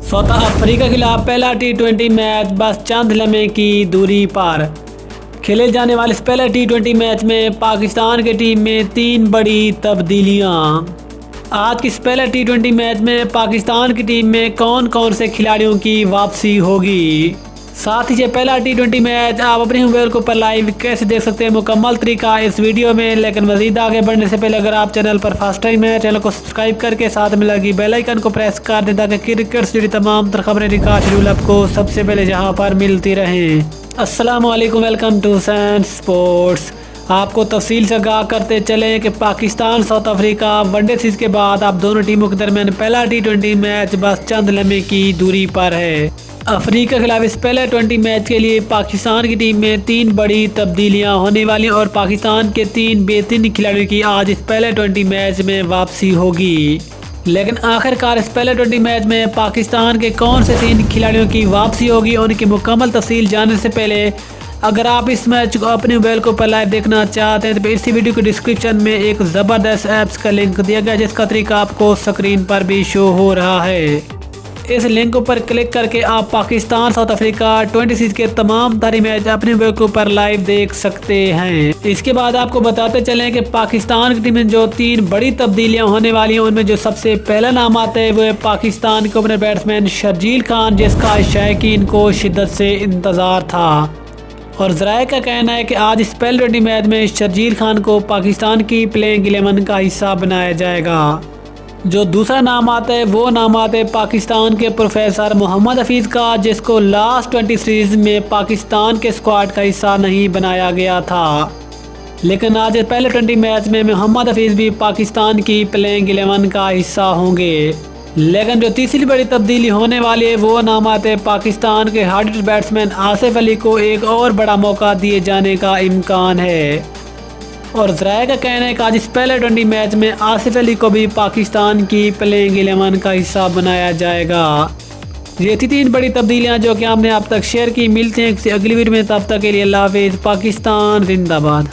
South Africa के खिलाफ पहला टी20 मैच बस चंद लम्हे की दूरी पर। खेले जाने वाले इस पहले टी20 मैच में पाकिस्तान की टीम में 3 बड़ी तब्दीलियां। आज के इस पहले टी20 मैच में पाकिस्तान की टीम में कौन कौन से खिलाड़ियों की वापसी होगी, साथ ही ये पहला टी20 मैच आप अपने मोबाइल को पर लाइव कैसे देख सकते हैं, मुकम्मल तरीका इस वीडियो में। लेकिन मजीद आगे बढ़ने से पहले अगर आप चैनल पर फर्स्ट टाइम है, चैनल को सब्सक्राइब करके साथ में लगी बेल आइकन को प्रेस कर दें ताकि क्रिकेट से जुड़ी तमाम खबरें रिकॉर्ड शेड्यूल आपको सबसे पहले जहां पर मिलती रहें। अस्सलाम वालेकुम, वेलकम टू सैन स्पोर्ट्स। आपको तफसील से आगाह करते चले कि Pakistan south Africa one day series के बाद अब दोनों टीमों के दरमियान पहला टी20 मैच बस चंद लम्हे की दूरी पर है। अफ्रीका के खिलाफ इस पहले 20 मैच के लिए पाकिस्तान की टीम में 3 बड़ी तब्दीलियां होने वाली और पाकिस्तान के 3 बेहतरीन खिलाड़ियों की आज इस पहले 20 मैच में वापसी होगी। लेकिन आखिरकार इस पहले 20 मैच में पाकिस्तान के कौन से 3 खिलाड़ियों की वापसी होगी, उनकी मुकम्मल तफसील जानने से पहले अगर आप इस मैच को अपने मोबाइल को पर लाइव देखना चाहते हैं तो इसी वीडियो के डिस्क्रिप्शन में एक ज़बरदस्त ऐप्स का लिंक दिया गया जिसका तरीका आपको स्क्रीन पर भी शो हो रहा है। इस लिंक पर क्लिक करके आप पाकिस्तान साउथ अफ्रीका 20 सीरीज के तमाम तारी मैच अपने मोबाइल के ऊपर लाइव देख सकते हैं। इसके बाद आपको बताते चलें कि पाकिस्तान की टीम में जो 3 बड़ी तब्दीलियां होने वाली हैं उनमें जो सबसे पहला नाम आता है वो है पाकिस्तान के ओपनर बैट्समैन शर्जील खान, जिसका शायकीन को शिद्दत से इंतज़ार था। और ज़राए का कहना है कि आज इस पहले 20 मैच में शर्जील खान को पाकिस्तान की प्लेइंग 11 का हिस्सा बनाया जाएगा। जो दूसरा नाम आता है वो नाम आता है पाकिस्तान के प्रोफेसर मोहम्मद हफीज़ का, जिसको लास्ट 20 सीरीज में पाकिस्तान के स्क्वाड का हिस्सा नहीं बनाया गया था। लेकिन आज पहले 20 मैच में मोहम्मद हफीज़ भी पाकिस्तान की प्लेइंग 11 का हिस्सा होंगे। लेकिन जो तीसरी बड़ी तब्दीली होने वाली है वो नाम आते हैं पाकिस्तान के हार्ड बैट्समैन आसिफ अली को एक और बड़ा मौका दिए जाने का इम्कान है। और ज़राए का कहना है कि आज इस पहले 20 मैच में आसिफ अली को भी पाकिस्तान की प्लेइंग 11 का हिस्सा बनाया जाएगा। ये थी 3 बड़ी तब्दीलियां जो कि हमने अब तक शेयर की। मिलते हैं किसी अगली वीडियो में, तब तक के लिए अल्लाह हाफिज़। पाकिस्तान जिंदाबाद।